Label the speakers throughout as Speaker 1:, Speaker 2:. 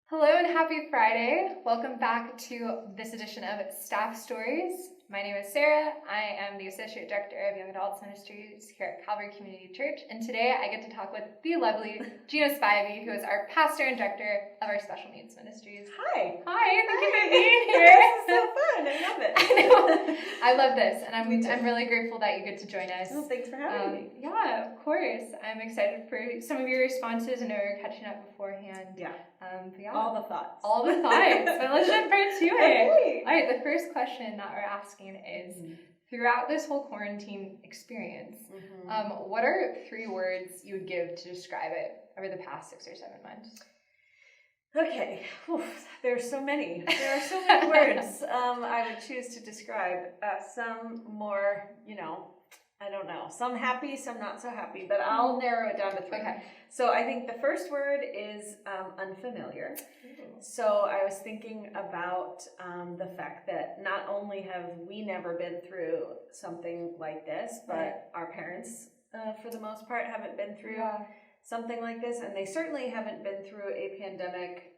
Speaker 1: Hello and happy Friday. Welcome back to this edition of Staff Stories. My name is Sarah. I am the Associate Director of Young Adults Ministries here at Calvary Community Church. And today I get to talk with the lovely Gina Spivey, who is our pastor and director of our Special Needs Ministries.
Speaker 2: Hi.
Speaker 1: Hi, thank you for being here.
Speaker 2: This is so fun. I love it.
Speaker 1: I know. I love this. And I'm really grateful that you get to join us.
Speaker 2: Well, thanks for having me.
Speaker 1: Yeah, of course. I'm excited for some of your responses. I know we were catching up beforehand.
Speaker 2: Yeah.
Speaker 1: But yeah.
Speaker 2: All the thoughts.
Speaker 1: All the thoughts. So let's jump right to it.
Speaker 2: Okay.
Speaker 1: All right, the first question that we're asking is, throughout this whole quarantine experience, what are 3 words you would give to describe it over the past 6 or 7 months?
Speaker 2: Okay. There's so many. There are so many words I would choose to describe. Some more, I don't know. Some happy, some not so happy, but I'll narrow it down to 3.
Speaker 1: Okay.
Speaker 2: So I think the first word is unfamiliar. So I was thinking about the fact that not only have we never been through something like this, but our parents, for the most part, haven't been through something like this, and they certainly haven't been through a pandemic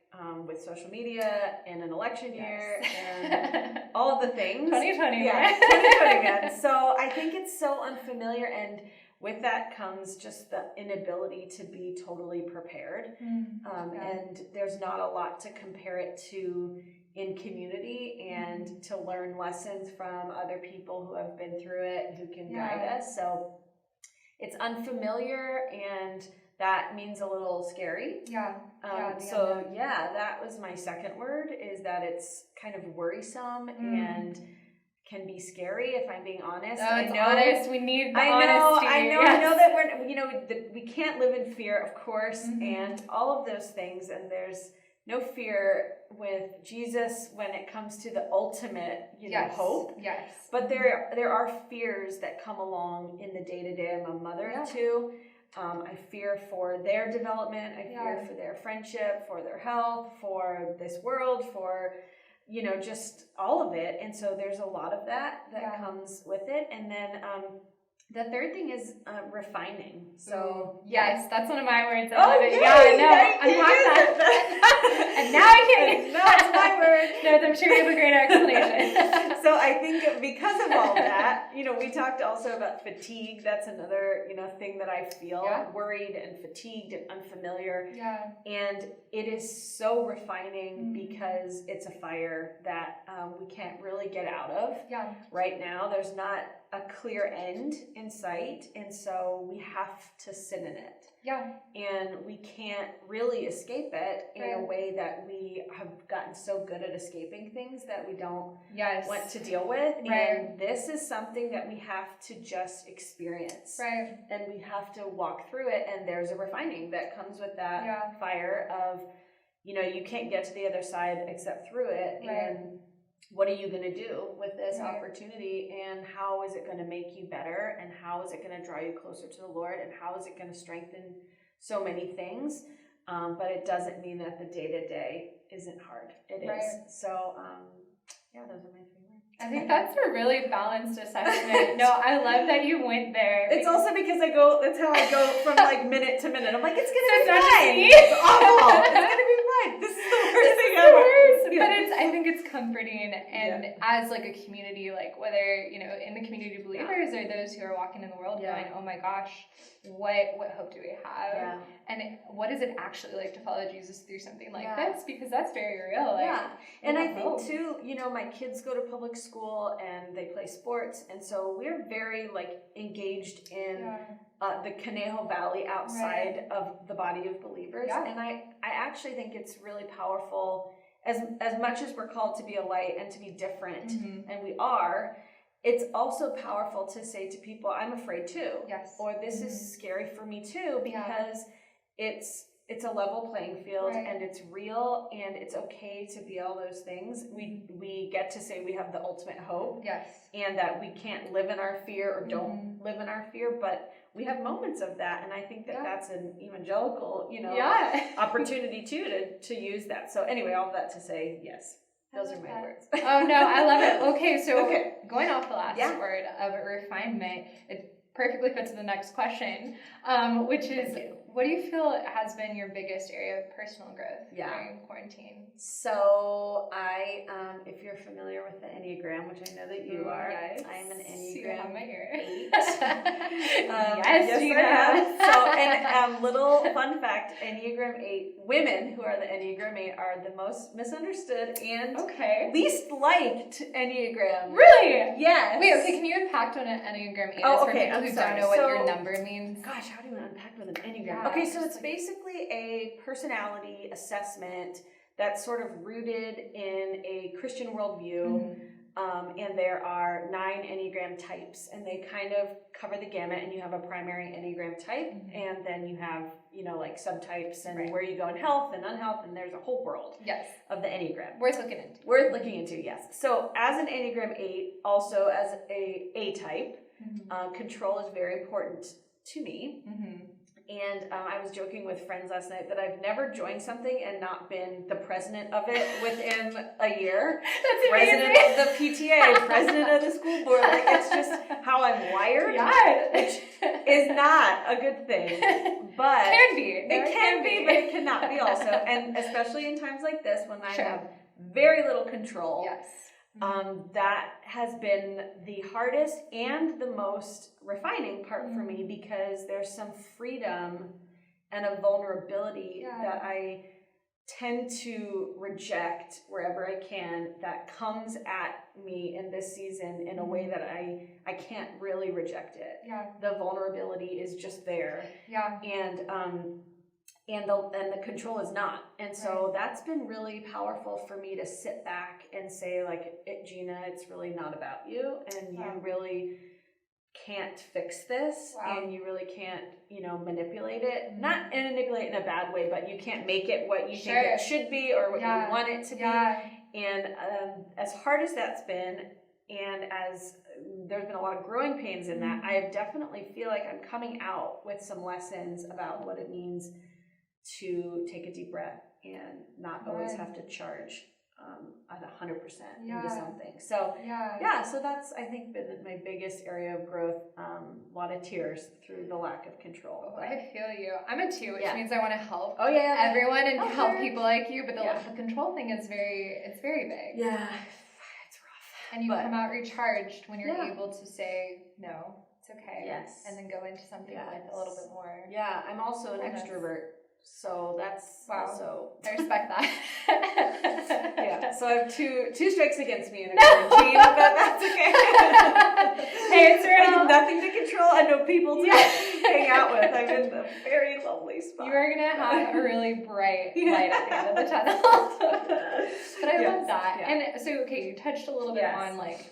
Speaker 2: with social media and an election year and all of the things.
Speaker 1: 2020.
Speaker 2: Yeah, 2020 again. So I think it's so unfamiliar, and with that comes just the inability to be totally prepared. And there's not a lot to compare it to in community and to learn lessons from other people who have been through it, who can guide us. So it's unfamiliar, and that means a little scary. That was my second word, is that it's kind of worrisome and can be scary, if I'm being honest.
Speaker 1: I know. Honest. We need the honesty.
Speaker 2: I know that we're, we can't live in fear, of course, and all of those things. And there's no fear with Jesus when it comes to the ultimate, hope.
Speaker 1: Yes.
Speaker 2: But there are fears that come along in the day-to-day. I'm a mother of 2. I fear for their development. I fear for their friendship, for their health, for this world, for just all of it. And so there's a lot of that comes with it. And then the third thing is refining. So
Speaker 1: yes, that's one of my words.
Speaker 2: I love it.
Speaker 1: Unpack that. And now I can.
Speaker 2: That's my word.
Speaker 1: No, I'm sure you have a great explanation.
Speaker 2: So I think because of all that, we talked also about fatigue. That's another, thing that I feel worried and fatigued and unfamiliar.
Speaker 1: Yeah.
Speaker 2: And it is so refining because it's a fire that we can't really get out of.
Speaker 1: Yeah.
Speaker 2: Right now, there's not a clear end in sight, and so we have to sit in it.
Speaker 1: Yeah.
Speaker 2: And we can't really escape it in a way that we have gotten so good at escaping things that we don't want to deal with. And this is something that we have to just experience.
Speaker 1: Right.
Speaker 2: And we have to walk through it, and there's a refining that comes with that fire of, you can't get to the other side except through it. And what are you going to do with this opportunity, and how is it going to make you better, and how is it going to draw you closer to the Lord, and how is it going to strengthen so many things? But it doesn't mean that the day-to-day isn't hard. It is. So, those are my 3 words.
Speaker 1: I think that's a really balanced assessment. No, I love that you went there.
Speaker 2: It's also because that's how I go from minute to minute. I'm like, it's going to be fine.
Speaker 1: It's
Speaker 2: It's awful. It's going to be fine. This is the worst thing ever.
Speaker 1: But I think it's comforting, and as a community, whether in the community of believers or those who are walking in the world going, oh my gosh, what hope do we have? And what is it actually like to follow Jesus through something like this? Because that's very real.
Speaker 2: And I think too, my kids go to public school and they play sports, and so we're very engaged in the Conejo Valley outside of the body of believers. And I actually think it's really powerful. As much as we're called to be a light and to be different, and we are, it's also powerful to say to people, I'm afraid too.
Speaker 1: Yes.
Speaker 2: Or this is scary for me too, because it's a level playing field and it's real, and it's okay to be all those things. We get to say we have the ultimate hope.
Speaker 1: Yes. And
Speaker 2: that we can't live in our fear or don't live in our fear, but we have moments of that, and I think that that's an evangelical, opportunity too to use that. So anyway, all of that to say, yes, those are my words.
Speaker 1: Oh no, I love it. Okay, so going off the last word of refinement, it perfectly fits the next question, which is, what do you feel has been your biggest area of personal growth during quarantine?
Speaker 2: So I, if you're familiar with the Enneagram, which I know that you are,
Speaker 1: yes.
Speaker 2: I am an Enneagram
Speaker 1: you have my ear.
Speaker 2: 8.
Speaker 1: Yes, you have.
Speaker 2: So, and little fun fact, Enneagram 8, women who are the Enneagram 8 are the most misunderstood and least liked Enneagram.
Speaker 1: Really?
Speaker 2: Yes.
Speaker 1: Wait, okay, can you unpack what an Enneagram 8 is for people who don't know what your number means?
Speaker 2: Gosh, how do you unpack with an Enneagram? Okay, so it's basically a personality assessment that's sort of rooted in a Christian worldview. And there are 9 Enneagram types, and they kind of cover the gamut, and you have a primary Enneagram type, and then you have, like subtypes and where you go in health and unhealth, and there's a whole world of the Enneagram.
Speaker 1: Worth looking into,
Speaker 2: yes. So as an Enneagram 8, also as a type, control is very important to me. And I was joking with friends last night that I've never joined something and not been the president of it within a year.
Speaker 1: That's
Speaker 2: president of the PTA, president of the school board. Like, it's just how I'm wired, which is not a good thing. But it can be, but it cannot be also. And especially in times like this when I have very little control. That has been the hardest and the most refining part for me, because there's some freedom and a vulnerability that I tend to reject wherever I can, that comes at me in this season in a way that I can't really reject it. The vulnerability is just there. And the control is not. And so that's been really powerful for me to sit back and say, like, Gina, it's really not about you, and you really can't fix this, and you really can't, manipulate it. Not manipulate in a bad way, but you can't make it what you think it should be or what you want it to be. And as hard as that's been, and as there's been a lot of growing pains in that, I definitely feel like I'm coming out with some lessons about what it means to take a deep breath and not always have to charge at 100% into something. So so that's, I think, been my biggest area of growth. A lot of tears through the lack of control.
Speaker 1: I feel you. I'm a 2, which means I want to help everyone and help people like you, but the control thing is very big. It's rough. And you come out recharged when you're able to say, no, it's okay. And then go into something with a little bit more.
Speaker 2: I'm also an extrovert. So that's also...
Speaker 1: I respect that.
Speaker 2: So I have two strikes against me in a quarantine, but that's okay.
Speaker 1: Hey, it's real.
Speaker 2: I have nothing to control and no people to hang out with. I'm in a very lovely spot.
Speaker 1: You are going to have a really bright light at the end of the tunnel. But I love that. And so, you touched a little bit on, like,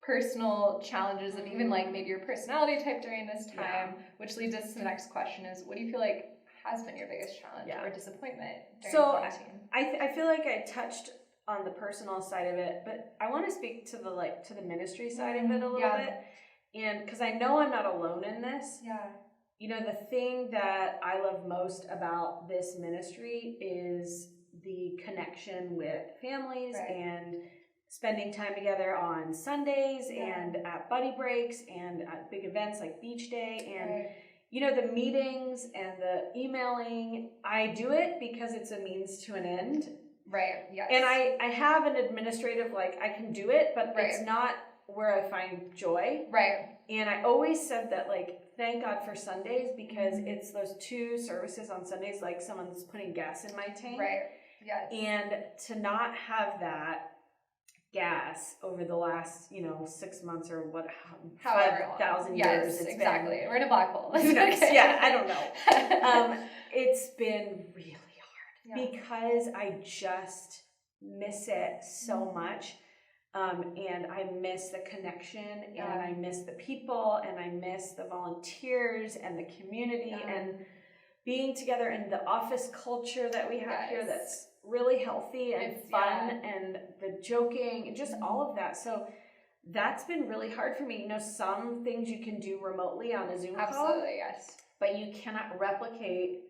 Speaker 1: personal challenges of even, like, maybe your personality type during this time, which leads us to the next question is, what do you feel like has been your biggest challenge or disappointment during quarantine?
Speaker 2: I feel like I touched on the personal side of it, but I want to speak to the ministry side of it a little bit, and because I know I'm not alone in this. The thing that I love most about this ministry is the connection with families and spending time together on Sundays and at buddy breaks and at big events like Beach Day and the meetings and the emailing. I do it because it's a means to an end. And I have an administrative, I can do it, but it's not where I find joy. And I always said that, thank God for Sundays, because it's those 2 services on Sundays, like someone's putting gas in my tank. And to not have that gas over the last 6 months or what, however 5,000 years it's
Speaker 1: exactly
Speaker 2: been.
Speaker 1: We're in a black hole.
Speaker 2: Who knows? I don't know. It's been really hard because I just miss it so much, and I miss the connection, and I miss the people, and I miss the volunteers and the community and being together in the office culture that we have here that's really healthy and fun, and the joking and just all of that. So that's been really hard for me. Some things you can do remotely on a Zoom call. But you cannot replicate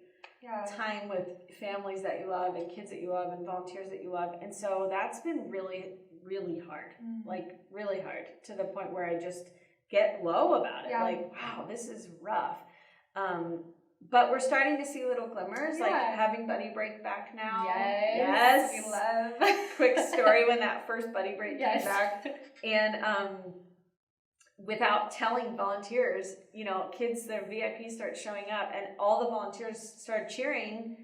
Speaker 2: time with families that you love and kids that you love and volunteers that you love. And so that's been really, really hard. Really hard, to the point where I just get low about it. Wow, this is rough. But we're starting to see little glimmers, like having Buddy Break back now.
Speaker 1: Yes. We love.
Speaker 2: Quick story when that first Buddy Break came back. And without telling volunteers, kids, their VIPs start showing up, and all the volunteers started cheering.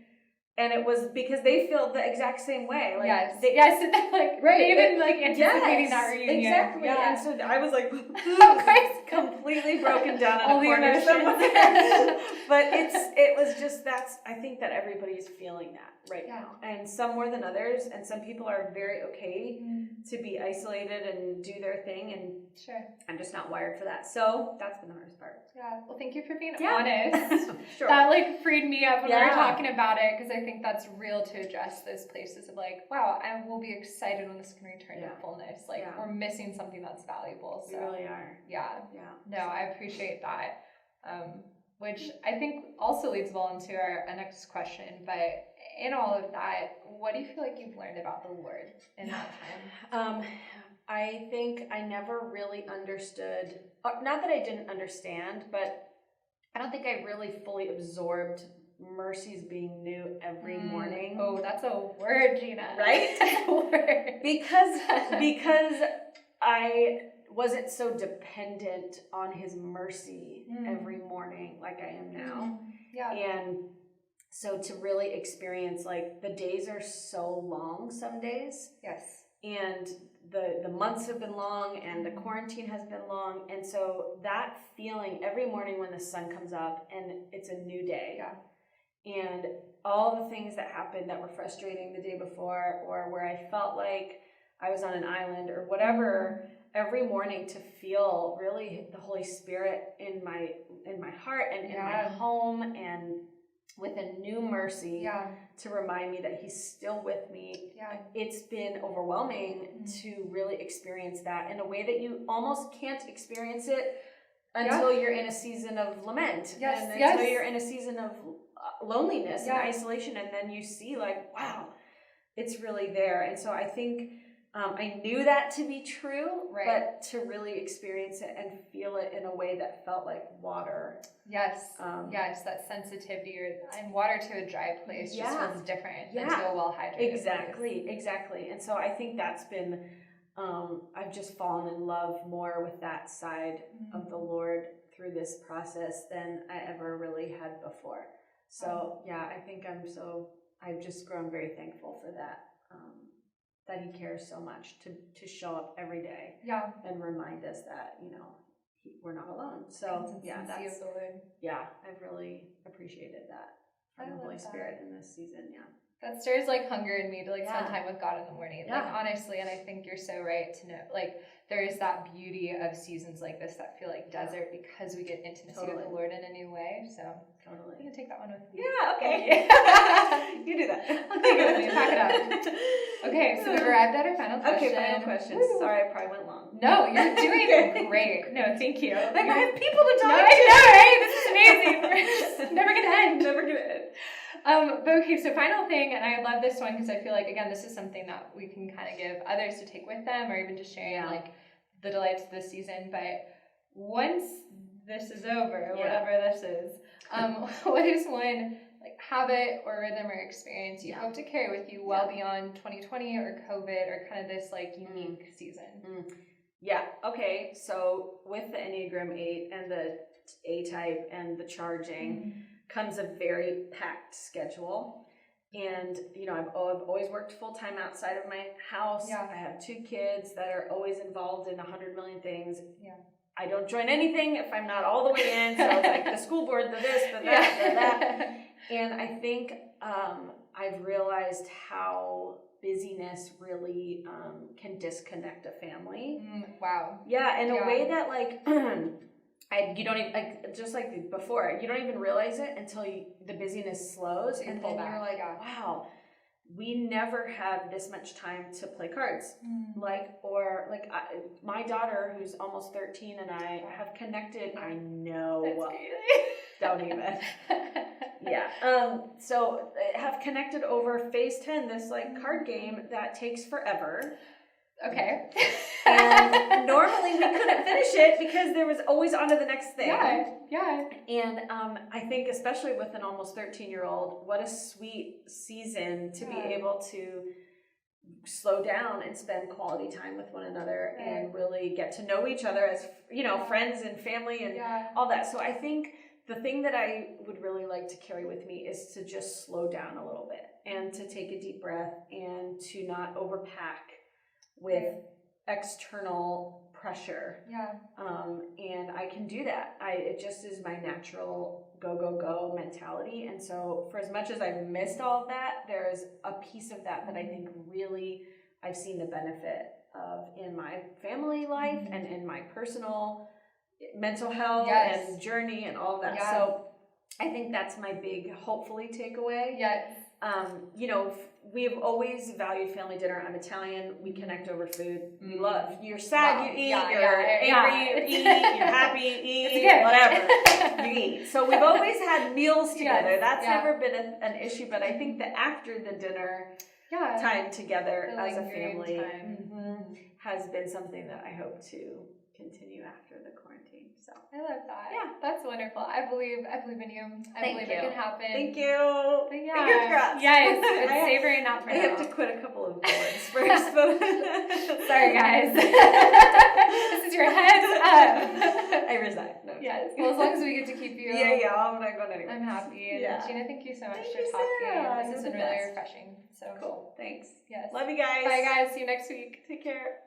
Speaker 2: And it was because they feel the exact same way. Like,
Speaker 1: they've been anticipating that reunion.
Speaker 2: Exactly.
Speaker 1: Yeah.
Speaker 2: And so I was like,
Speaker 1: of course,
Speaker 2: completely broken down in
Speaker 1: all
Speaker 2: a
Speaker 1: the
Speaker 2: corner
Speaker 1: emotions.
Speaker 2: somewhere. But it was just I think that everybody's feeling that right now, and some more than others, and some people are very okay to be isolated and do their thing, and I'm just not wired for that. So that's been the hardest part.
Speaker 1: Yeah. Well, thank you for being honest.
Speaker 2: Sure.
Speaker 1: That freed me up when we were talking about it, because I think that's real to address those places of wow, I will be excited when this can return to fullness. We're missing something that's valuable. So.
Speaker 2: We really are.
Speaker 1: Yeah. No, I appreciate that. Which I think also leads well into our next question. But in all of that, what do you feel like you've learned about the Lord in that time?
Speaker 2: I think I never really understood, not that I didn't understand, but I don't think I really fully absorbed mercies being new every morning.
Speaker 1: Oh, that's a word, Gina.
Speaker 2: Right?
Speaker 1: That's a word.
Speaker 2: Because I wasn't so dependent on his mercy every morning like I am now.
Speaker 1: Yeah.
Speaker 2: And so to really experience, the days are so long some days.
Speaker 1: Yes.
Speaker 2: And the months have been long, and the quarantine has been long. And so that feeling every morning when the sun comes up and it's a new day.
Speaker 1: Yeah.
Speaker 2: And all the things that happened that were frustrating the day before, or where I felt like I was on an island or whatever, every morning to feel really the Holy Spirit in my heart and in my home, and with a new mercy to remind me that he's still with me.
Speaker 1: Yeah.
Speaker 2: It's been overwhelming to really experience that in a way that you almost can't experience it until you're in a season of lament.
Speaker 1: Yes.
Speaker 2: And until you're in a season of loneliness and isolation, and then you see wow, it's really there. And so I think I knew that to be true, but to really experience it and feel it in a way that felt like water.
Speaker 1: Yes. That sensitivity, and water to a dry place just feels different than to a well-hydrated place.
Speaker 2: Exactly. And so I think that's been, I've just fallen in love more with that side of the Lord through this process than I ever really had before. So I think I've just grown very thankful for that. That he cares so much to show up every day and remind us that, we're not alone. So that's, I've really appreciated that from the Holy Spirit in this season.
Speaker 1: That stirs hunger in me to spend time with God in the morning. Honestly, and I think you're so right to know, there is that beauty of seasons like this that feel like desert, because we get intimacy with the Lord in a new way. So you can take that one with me.
Speaker 2: Yeah, okay. You do that.
Speaker 1: Okay, good. Pack it up. Okay, so we've arrived at our final question.
Speaker 2: Okay, final question.
Speaker 1: Woo.
Speaker 2: Sorry, I probably went long.
Speaker 1: No, you're doing great. No, thank you.
Speaker 2: I have people to talk to.
Speaker 1: I know, right? This is amazing. We're never gonna end.
Speaker 2: Never gonna end.
Speaker 1: But okay, so final thing, and I love this one because I feel like, again, this is something that we can kind of give others to take with them, or even just sharing the delights of this season. But once this is over, whatever this is, what is one habit or rhythm or experience you hope to carry with you well beyond 2020 or COVID or kind of this unique season?
Speaker 2: Yeah. Okay. So with the Enneagram 8 and the A-type and the charging comes a very packed schedule. And, I've always worked full-time outside of my house.
Speaker 1: Yeah.
Speaker 2: I have 2 kids that are always involved in 100 million things.
Speaker 1: Yeah.
Speaker 2: I don't join anything if I'm not all the way in. So it's the school board, the this, the that, the that. And I think I've realized how busyness really can disconnect a family.
Speaker 1: Wow.
Speaker 2: Yeah, in a way that you don't even just like before, you don't even realize it until the busyness slows, and then you're like, wow, we never had this much time to play cards. My daughter, who's almost 13, and I have connected. I know. Don't even. So have connected over Phase 10, this card game that takes forever.
Speaker 1: Okay.
Speaker 2: And normally we couldn't finish it because there was always on to the next thing.
Speaker 1: Yeah.
Speaker 2: And I think especially with an almost 13-year-old, what a sweet season to be able to slow down and spend quality time with one another and really get to know each other as, friends and family and all that. So I think the thing that I would really like to carry with me is to just slow down a little bit and to take a deep breath and to not overpack with external pressure. And I can do that. It just is my natural go mentality. And so for as much as I've missed all of that, there's a piece of that I think really I've seen the benefit of in my family life and in my personal mental health and journey and all of that. So I think that's my big, hopefully, takeaway. We've always valued family dinner. I'm Italian. We connect over food. We love. You're sad, you eat. You're angry, you eat. You're happy, you eat. Whatever, you eat. So we've always had meals together. That's never been an issue. But I think that after the dinner time together as a family has been something that I hope to continue after the quarantine. So
Speaker 1: I love that. Yeah, that's wonderful. I believe in you. I believe it can happen.
Speaker 2: Thank you. Fingers crossed.
Speaker 1: Yes, it's savoring that for
Speaker 2: I have to quit a couple of boards first. But
Speaker 1: sorry, guys. This is your heads up.
Speaker 2: I resign. No,
Speaker 1: yes. Well, as long as we get to keep you.
Speaker 2: I'm not going anywhere.
Speaker 1: I'm happy. And Gina, thank you so much for
Speaker 2: you,
Speaker 1: talking.
Speaker 2: Sarah.
Speaker 1: This has been really refreshing. So
Speaker 2: cool. Thanks.
Speaker 1: Yes.
Speaker 2: Love you guys.
Speaker 1: Bye, guys. See you next week.
Speaker 2: Take care.